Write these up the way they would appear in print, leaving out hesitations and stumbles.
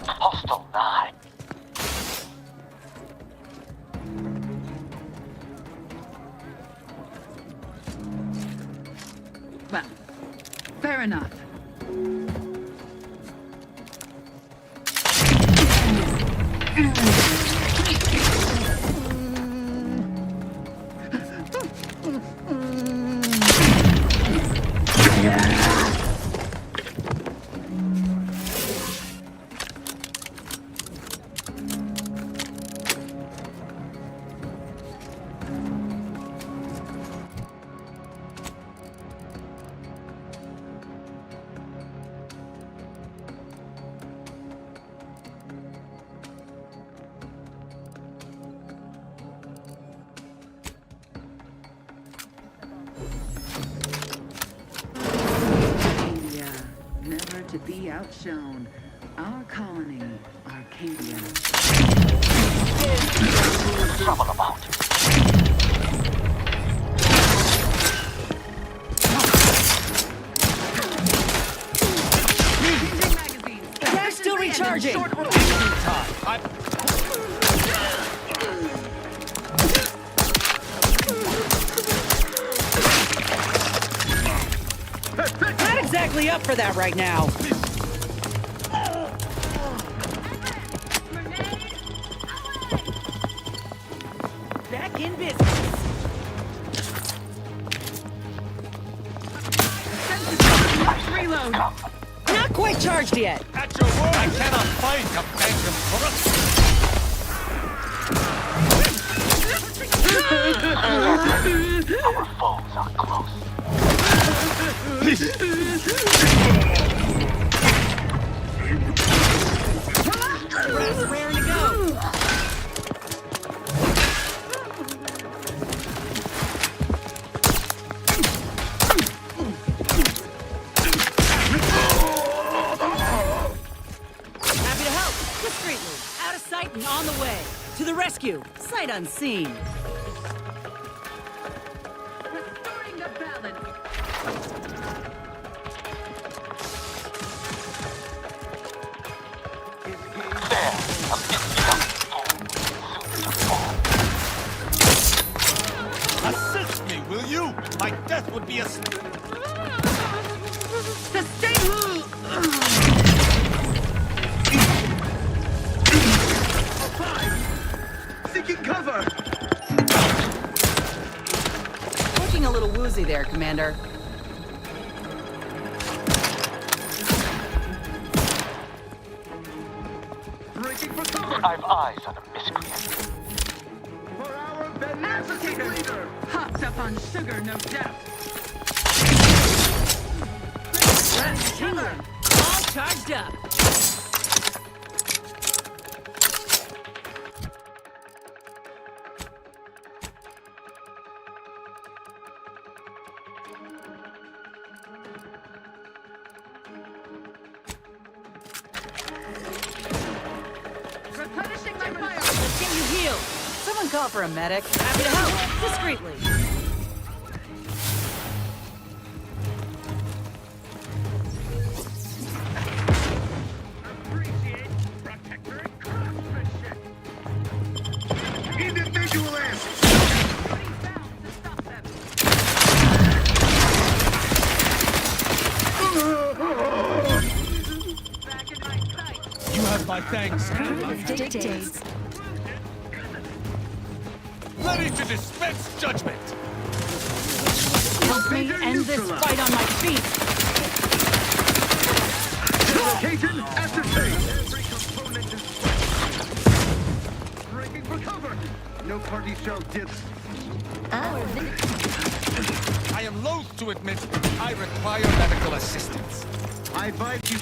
Hostile nigh. Well, fair enough. Never to be outshone. Our colony, Arcadia. Trouble about. Gas still recharging. Not exactly up for that right now. Back in business. Reload. Not quite charged yet. At your word, I cannot find companion Our foes are close. Raring to go. Happy to help. Discreetly. Out of sight and on the way. To the rescue. Sight unseen. Restoring the balance. assist me, will you? My death would be a... Sustain! Seeking cover! Looking a little woozy there, Commander. Breaking for cover! I've eyes on a miscreant. For our beneficent leader! Hopped up on sugar, no doubt. That's tingling. All charged up. Replenishing my fire. Let's get you healed. Someone call for a medic. Happy to help. Discreetly. Individual answers! You have my thanks. Dictates. Ready to dispense judgment. Help me end this fight on my feet. Location ascertained! Every component is... Breaking for cover! No party shall dip. I am loath to admit I require medical assistance. I advise you.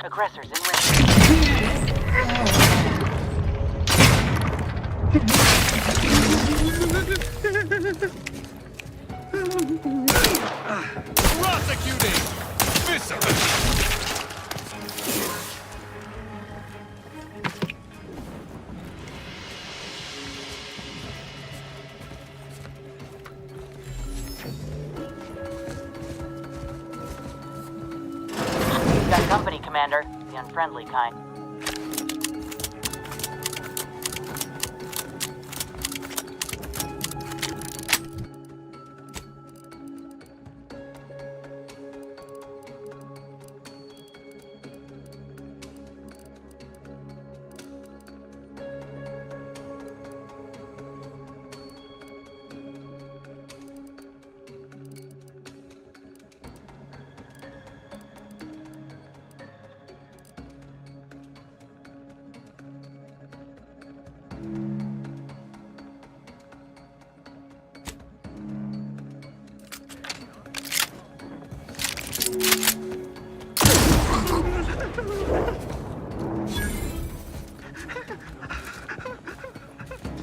Aggressors in range. Prosecuting! Viscera! Got company, Commander. The unfriendly kind.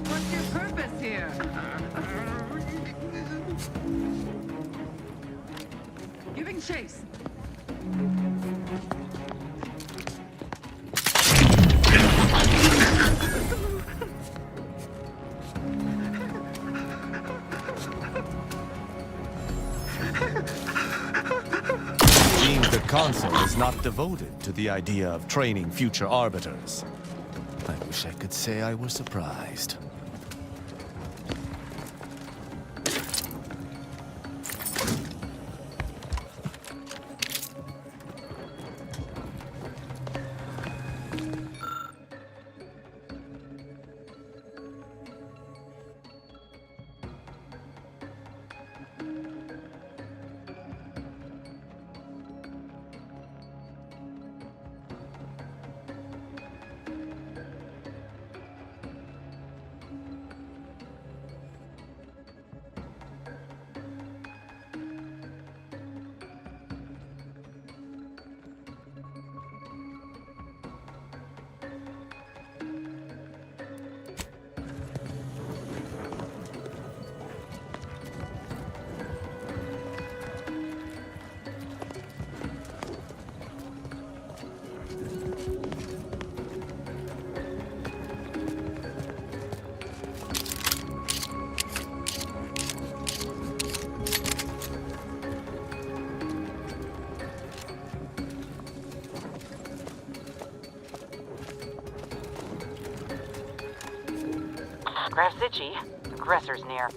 What's your purpose here? Giving chase. Seems the Council is not devoted to the idea of training future arbiters. I wish I could say I was surprised. Grafzici, aggressors near.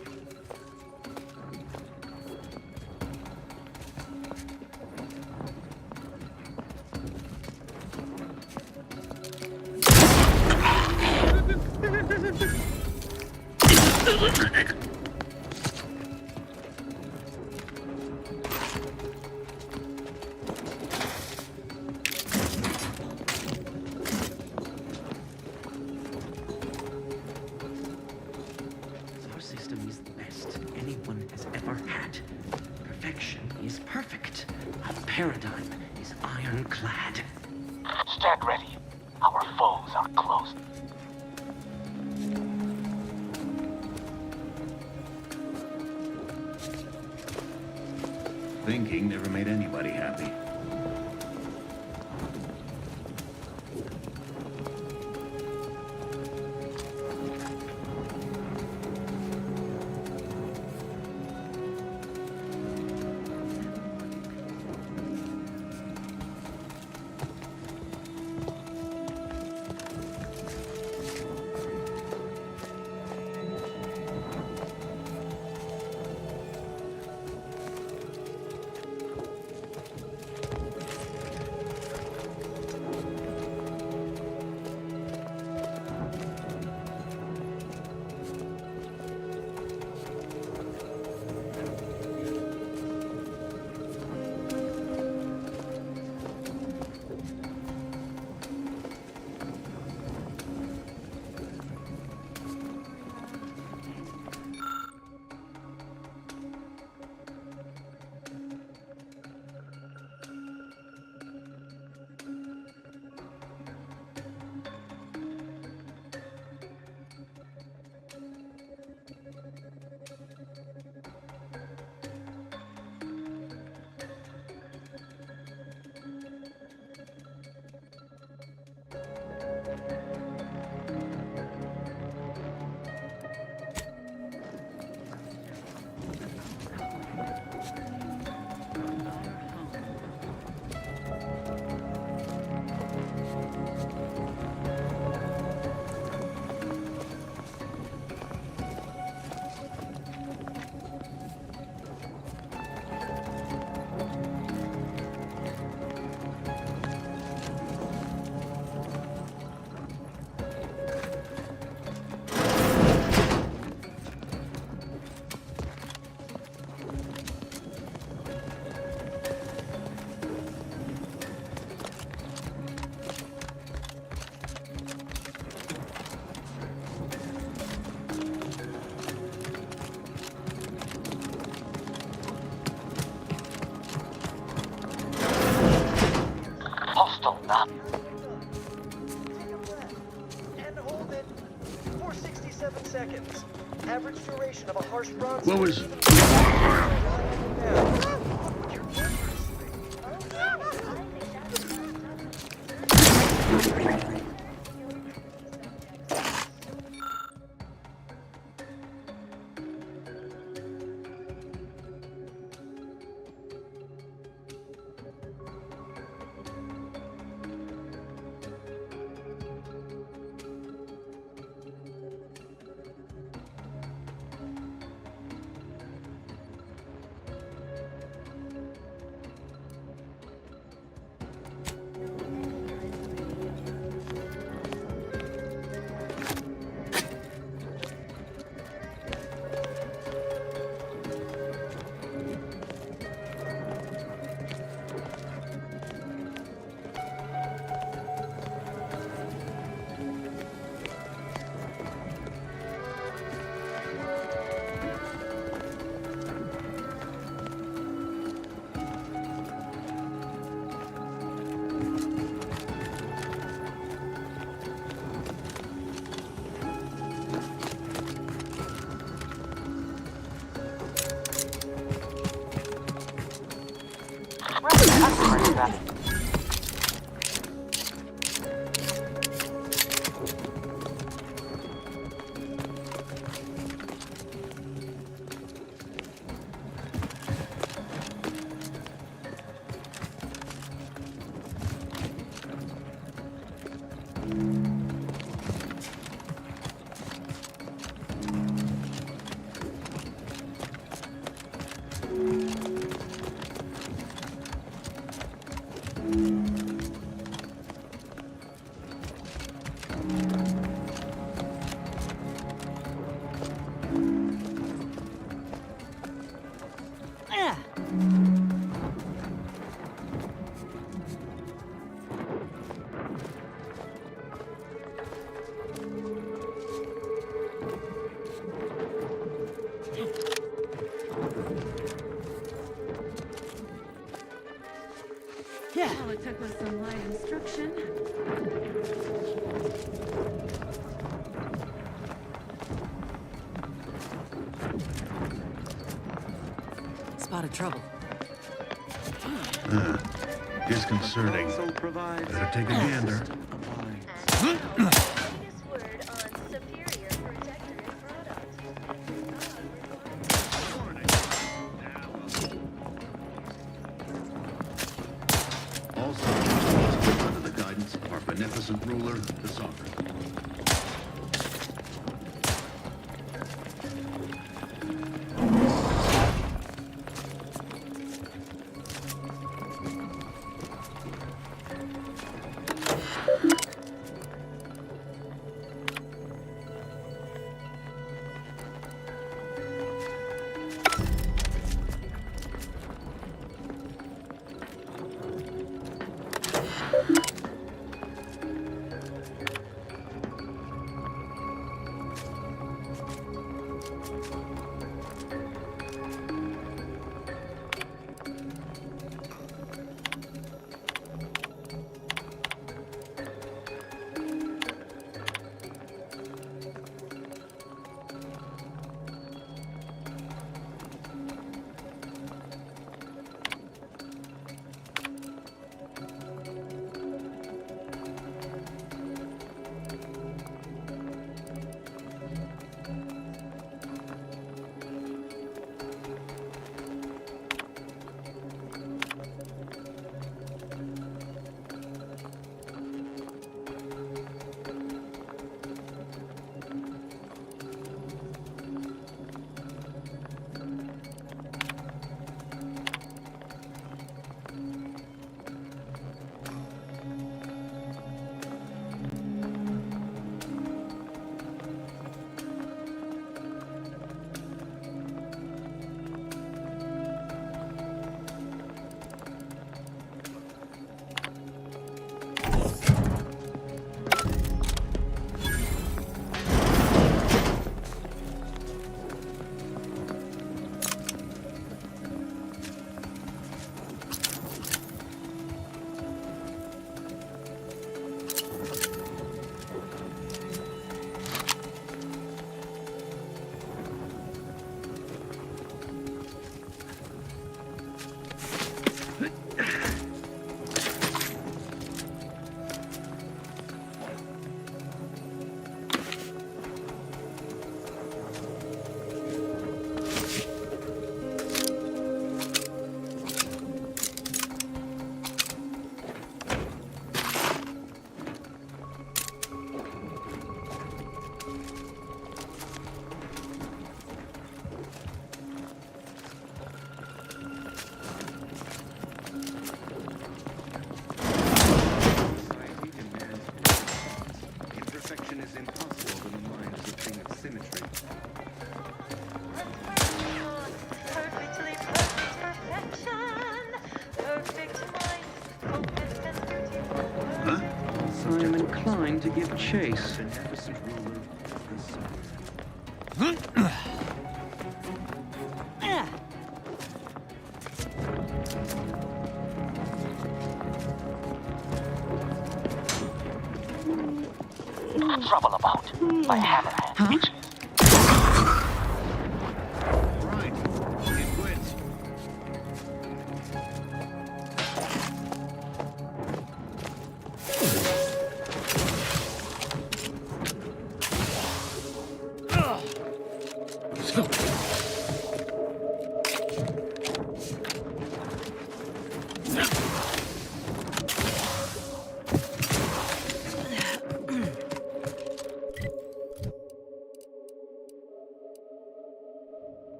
Our system is the best anyone has ever had. Perfection is perfect. Our paradigm is ironclad. Stand ready. Our foes are close. Thinking never made anybody happy. Hostile now. And hold it for 67 seconds. Average duration of a harsh bronze. What was... Ah. Yeah. All it took was some light instruction. Spotted trouble. Disconcerting. Also provide Better take a gander. Latest word on superior protector product. Also, under the guidance of our beneficent ruler, the Sovereign. I'm inclined to give chase. Beneficent ruler, the Sovereign. Trouble about. By Hammerhead. Huh? Right. It quits.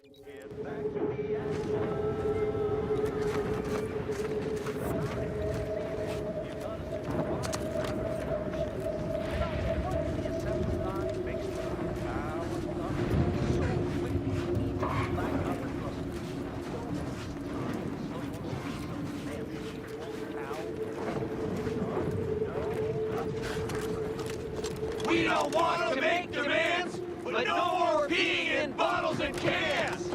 We don't want to make demands, but no more peeing in bottles and cans!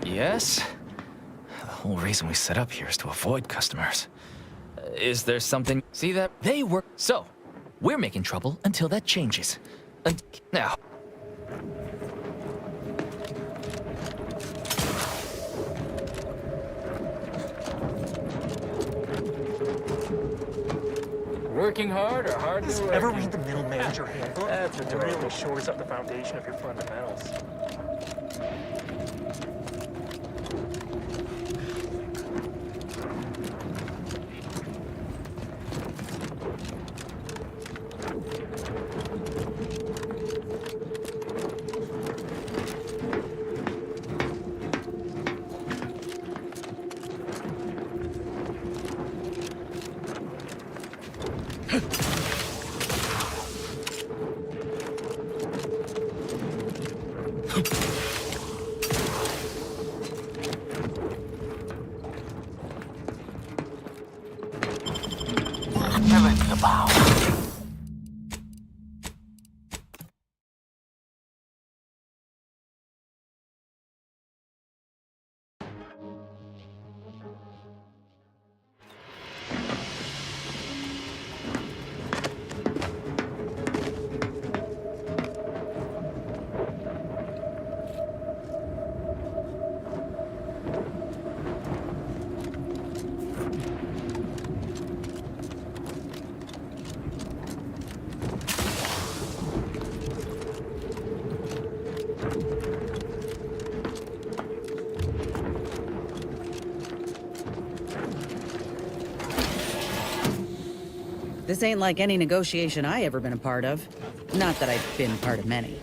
Yes? The whole reason we set up here is to avoid customers. Is there something... See that? They work... So, we're making trouble until that changes. Now... Working hard or hard to work? Ever read the Middle Manager Handbook? It really shores up the foundation of your fundamentals. Spirits abound. This ain't like any negotiation I ever been a part of. Not that I've been part of many.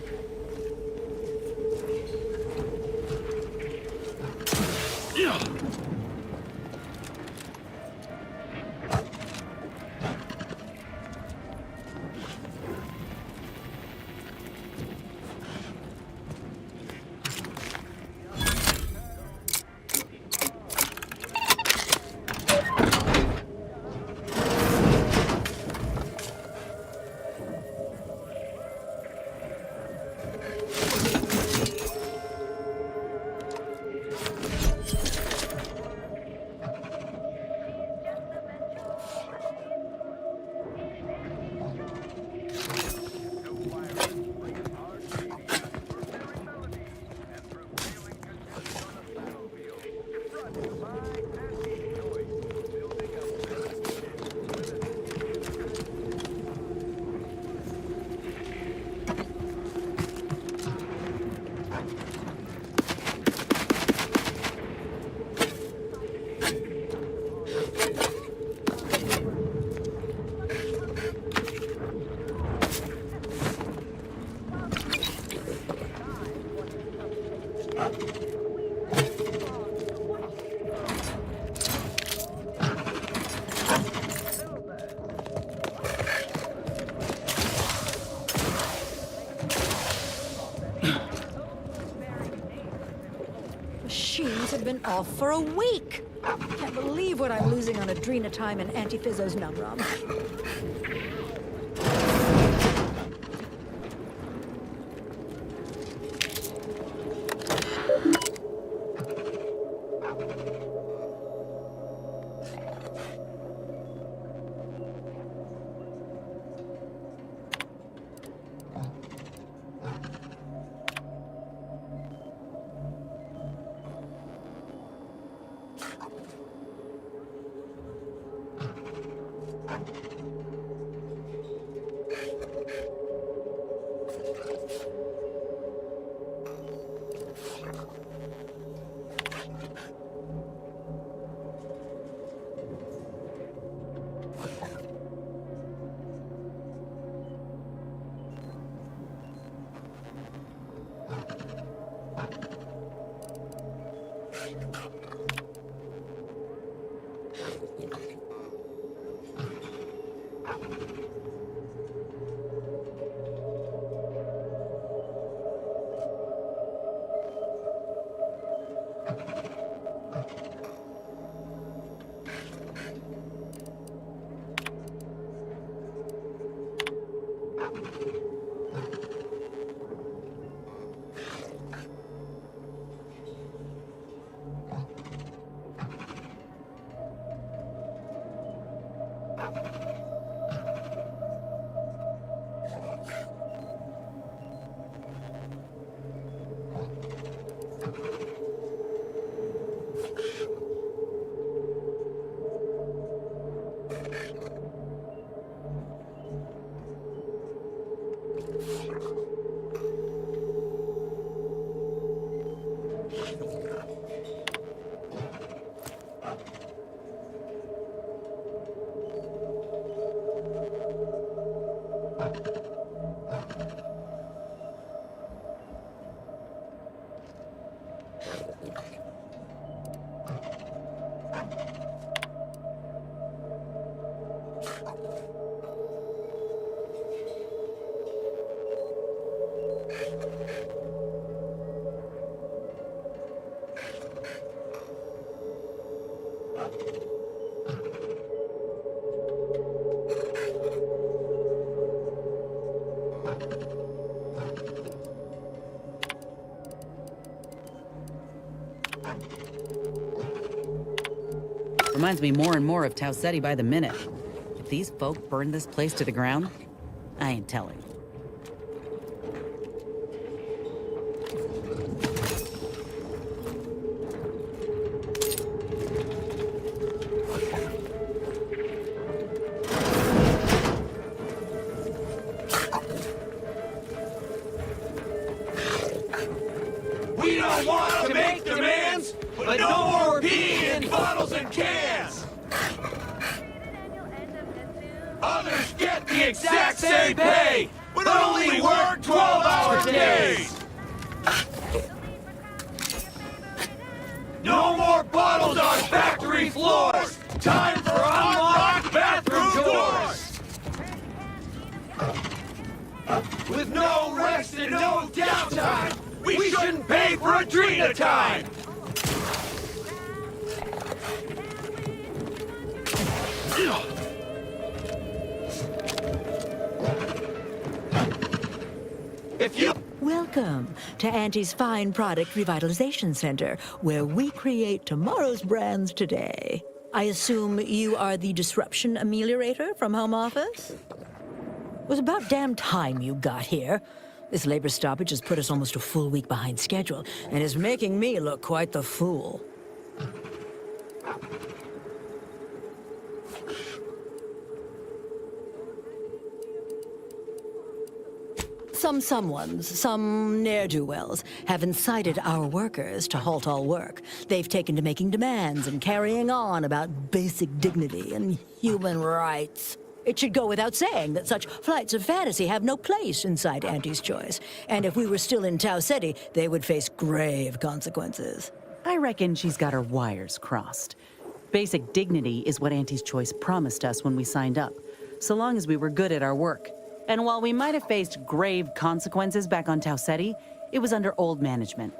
Machines have been off for a week. Can't believe what I'm losing on Adrenatime and Antiphysos Numrum. Reminds me more and more of Tau Ceti by the minute. If these folk burn this place to the ground, I ain't telling. We don't want to make demands, but no more peeing in bottles and cans! Others get the exact same pay, but only work 12-hour days! No more bottles on factory floors! Time for unlocked bathroom doors! With no rest and no downtime, we shouldn't pay for Adrena time! If you... Welcome to Auntie's Fine Product Revitalization Center, where we create tomorrow's brands today. I assume you are the disruption ameliorator from home office? It was about damn time you got here. This labor stoppage has put us almost a full week behind schedule, and is making me look quite the fool. Some ne'er-do-wells, have incited our workers to halt all work. They've taken to making demands and carrying on about basic dignity and human rights. It should go without saying that such flights of fantasy have no place inside Auntie's Choice. And if we were still in Tau Ceti, they would face grave consequences. I reckon she's got her wires crossed. Basic dignity is what Auntie's Choice promised us when we signed up, so long as we were good at our work. And while we might have faced grave consequences back on Tau Ceti, it was under old management,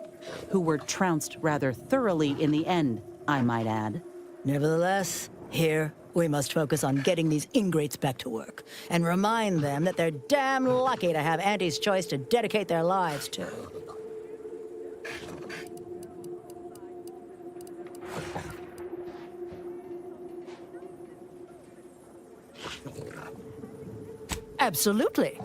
who were trounced rather thoroughly in the end, I might add. Nevertheless, here we must focus on getting these ingrates back to work and remind them that they're damn lucky to have Auntie's Choice to dedicate their lives to. Absolutely.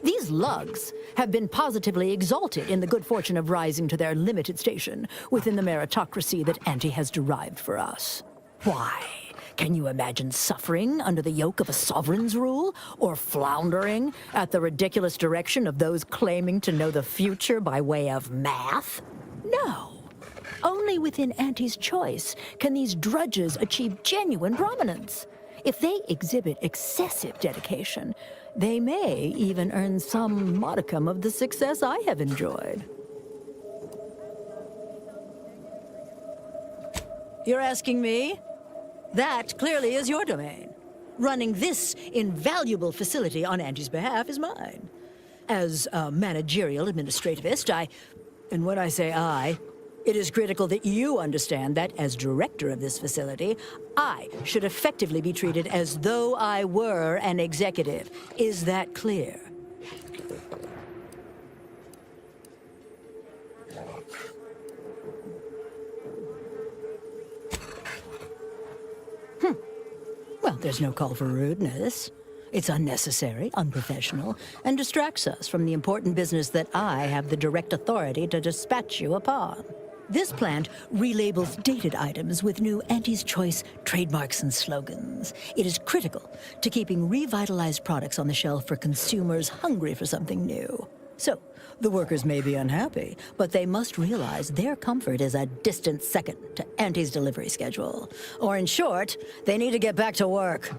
These lugs have been positively exalted in the good fortune of rising to their limited station within the meritocracy that Auntie has derived for us. Why? Can you imagine suffering under the yoke of a sovereign's rule? Or floundering at the ridiculous direction of those claiming to know the future by way of math? No. Only within Auntie's Choice can these drudges achieve genuine prominence. If they exhibit excessive dedication, they may even earn some modicum of the success I have enjoyed. You're asking me? That clearly is your domain. Running this invaluable facility on Auntie's behalf is mine. As a managerial administrativist, and when I say I, it is critical that you understand that as director of this facility, I should effectively be treated as though I were an executive. Is that clear? Well, there's no call for rudeness. It's unnecessary, unprofessional, and distracts us from the important business that I have the direct authority to dispatch you upon. This plant relabels dated items with new Auntie's Choice trademarks and slogans. It is critical to keeping revitalized products on the shelf for consumers hungry for something new. So, the workers may be unhappy, but they must realize their comfort is a distant second to Auntie's delivery schedule. Or in short, they need to get back to work.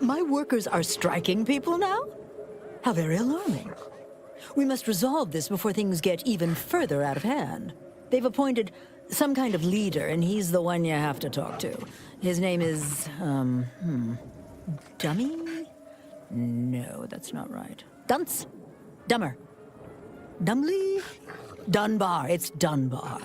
My workers are striking people now? How very alarming. We must resolve this before things get even further out of hand. They've appointed some kind of leader, and he's the one you have to talk to. His name is, Dummy? No, that's not right. Dunce? Dummer? Dumbly? Dunbar. It's Dunbar.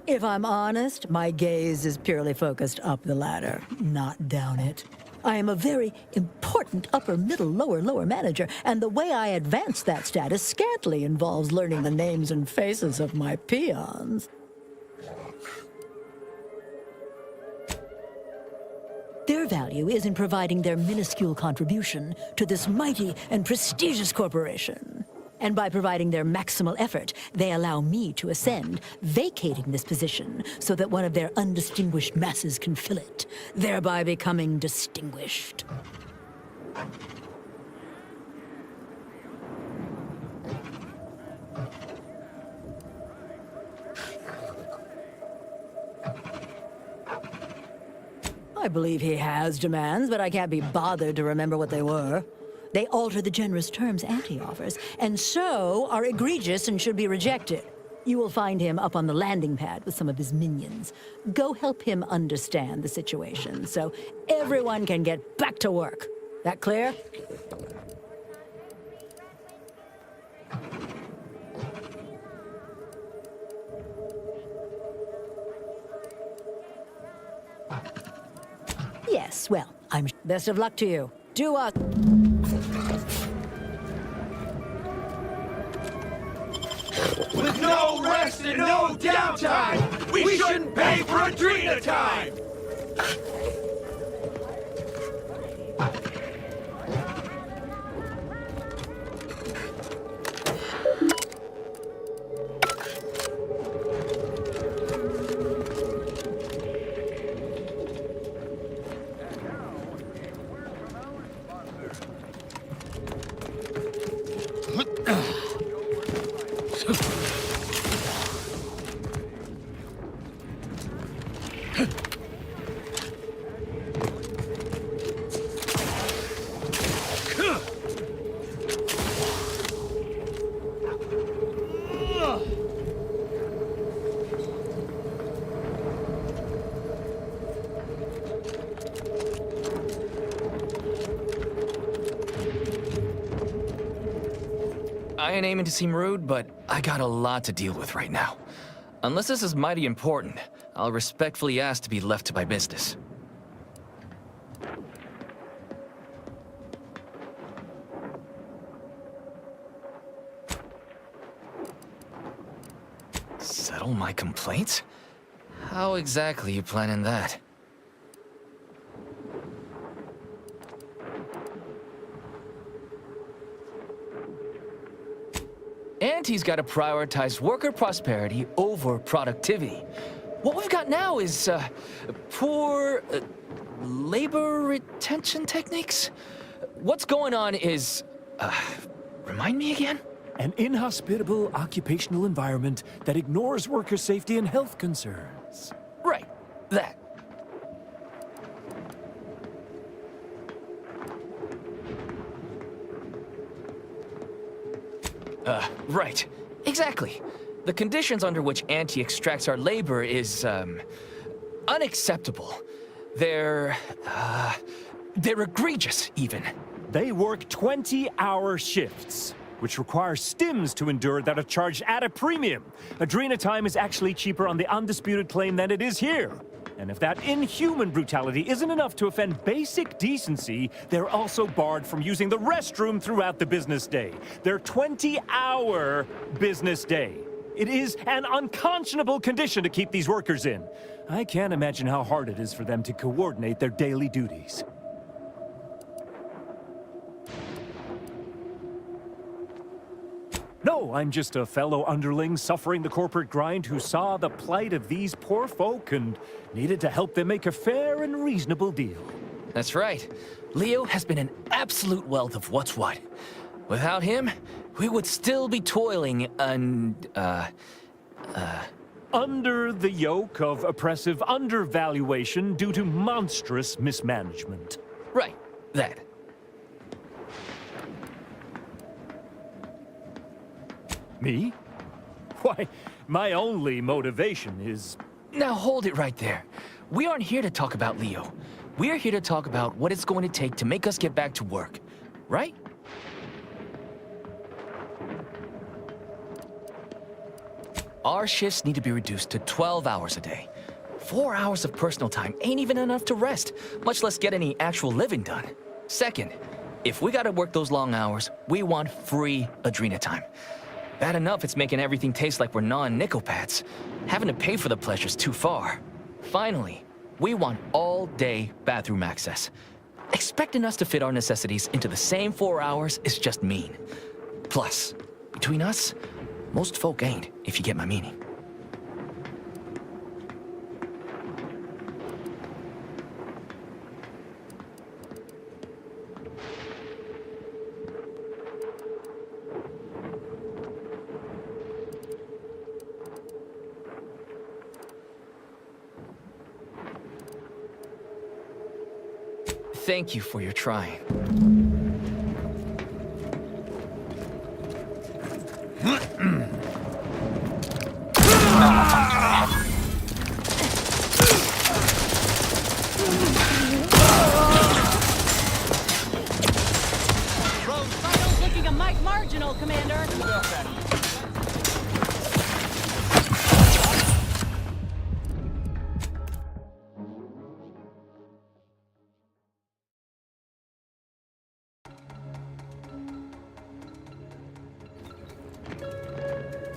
If I'm honest, my gaze is purely focused up the ladder, not down it. I am a very important upper, middle, lower manager, and the way I advance that status scantily involves learning the names and faces of my peons. Their value is in providing their minuscule contribution to this mighty and prestigious corporation. And by providing their maximal effort, they allow me to ascend, vacating this position so that one of their undistinguished masses can fill it, thereby becoming distinguished. I believe he has demands, but I can't be bothered to remember what they were. They alter the generous terms Auntie offers, and so are egregious and should be rejected. You will find him up on the landing pad with some of his minions. Go help him understand the situation so everyone can get back to work. That clear? Yes, well, I'm... Best of luck to you. Do us... With no rest and no downtime, we shouldn't pay for Adrena time! I ain't aiming to seem rude, but I got a lot to deal with right now. Unless this is mighty important, I'll respectfully ask to be left to my business. Settle my complaints? How exactly you planning that? Auntie's got to prioritize worker prosperity over productivity. What we've got now is, poor labor retention techniques? What's going on is, remind me again? An inhospitable occupational environment that ignores worker safety and health concerns. Right, that. Right. Exactly. The conditions under which Auntie extracts our labor is, unacceptable. They're egregious, even. They work 20-hour shifts, which requires stims to endure that are charged at a premium. Adrena time is actually cheaper on the undisputed claim than it is here. And if that inhuman brutality isn't enough to offend basic decency, they're also barred from using the restroom throughout the business day. Their 20-hour business day. It is an unconscionable condition to keep these workers in. I can't imagine how hard it is for them to coordinate their daily duties. No, I'm just a fellow underling suffering the corporate grind who saw the plight of these poor folk and needed to help them make a fair and reasonable deal. That's right. Leo has been an absolute wealth of what's what. Without him, we would still be toiling under the yoke of oppressive undervaluation due to monstrous mismanagement. Right, that. Me? Why, my only motivation is... Now hold it right there. We aren't here to talk about Leo. We're here to talk about what it's going to take to make us get back to work. Right? Our shifts need to be reduced to 12 hours a day. 4 hours of personal time ain't even enough to rest, much less get any actual living done. Second, if we gotta work those long hours, we want free Adrena time. Bad enough it's making everything taste like we're gnawing Nicopads. Having to pay for the pleasure's too far. Finally, we want all-day bathroom access. Expecting us to fit our necessities into the same 4 hours is just mean. Plus, between us, most folk ain't, if you get my meaning. Thank you for your trying. Vitals looking a mite marginal, Commander.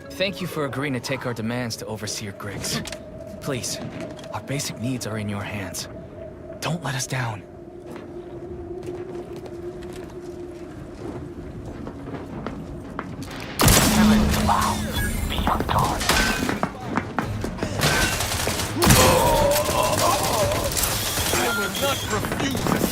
Thank you for agreeing to take our demands to Overseer Griggs. Please, our basic needs are in your hands. Don't let us down. Be on guard. I will not refuse this.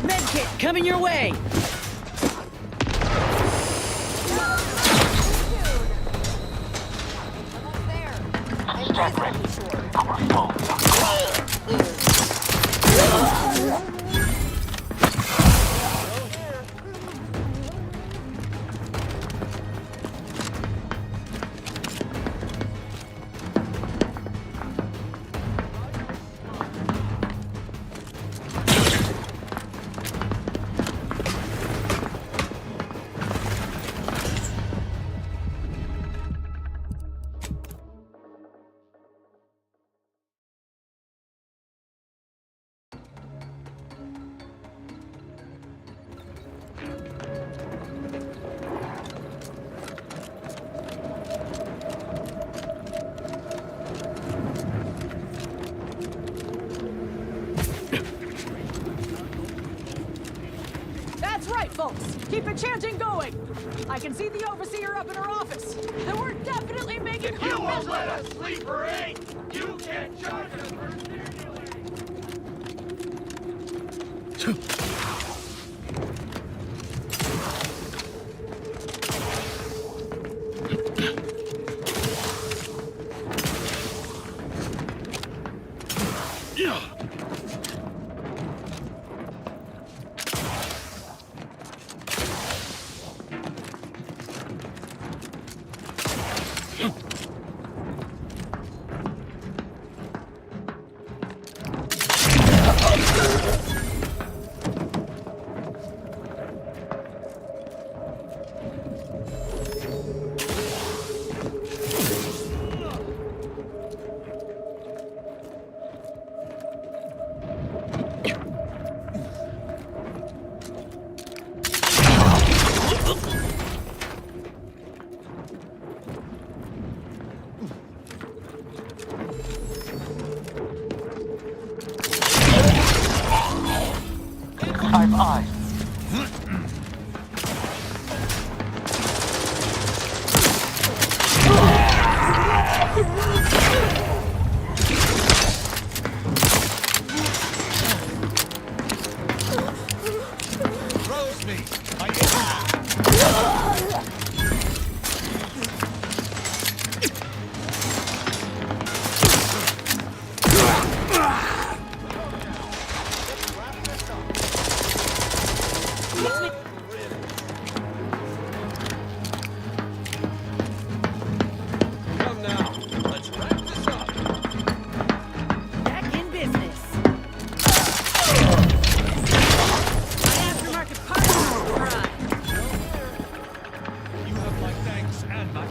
Medkit coming your way! Stand ready. Our foe That's right, folks. Keep the chanting going. I can see the overseer up in her office. And we're definitely making her You won't miserable. let us sleep or eat! You can't charge us for I've eyes. Throws me. Come now, let's wrap this up. Back in business. My aftermarket parts are right. You have my thanks and my...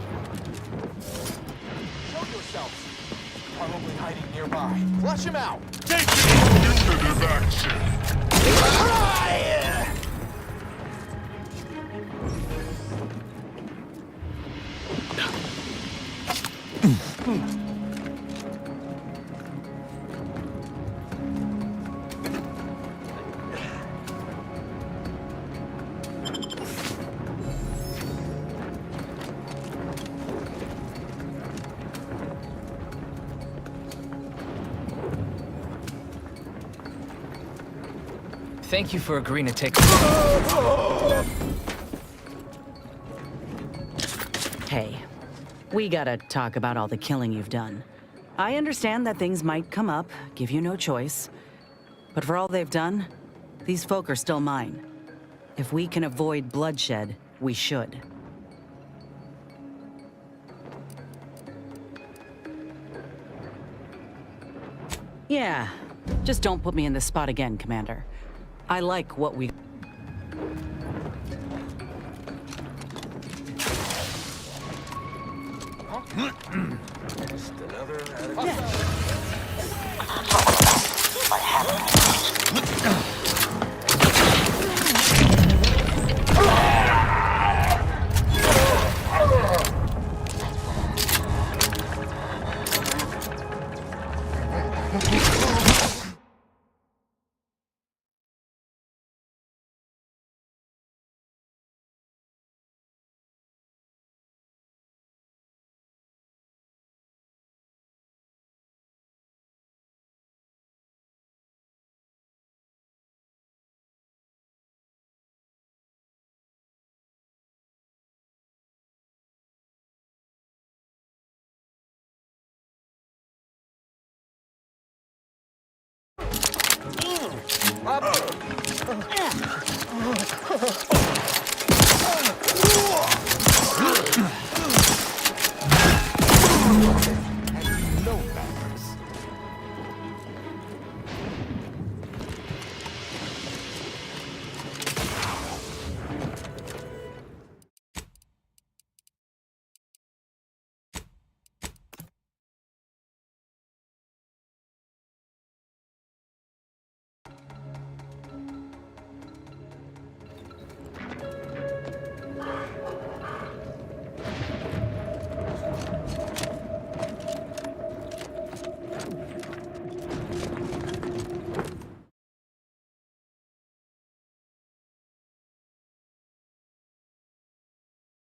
Show yourselves. Probably hiding nearby. Flush him out. Punitive action. Thank you for agreeing to take. Hey, we gotta talk about all the killing you've done. I understand that things might come up, give you no choice. But for all they've done, these folk are still mine. If we can avoid bloodshed, we should. Yeah, just don't put me in this spot again, Commander. I like what we... Just another Yeah.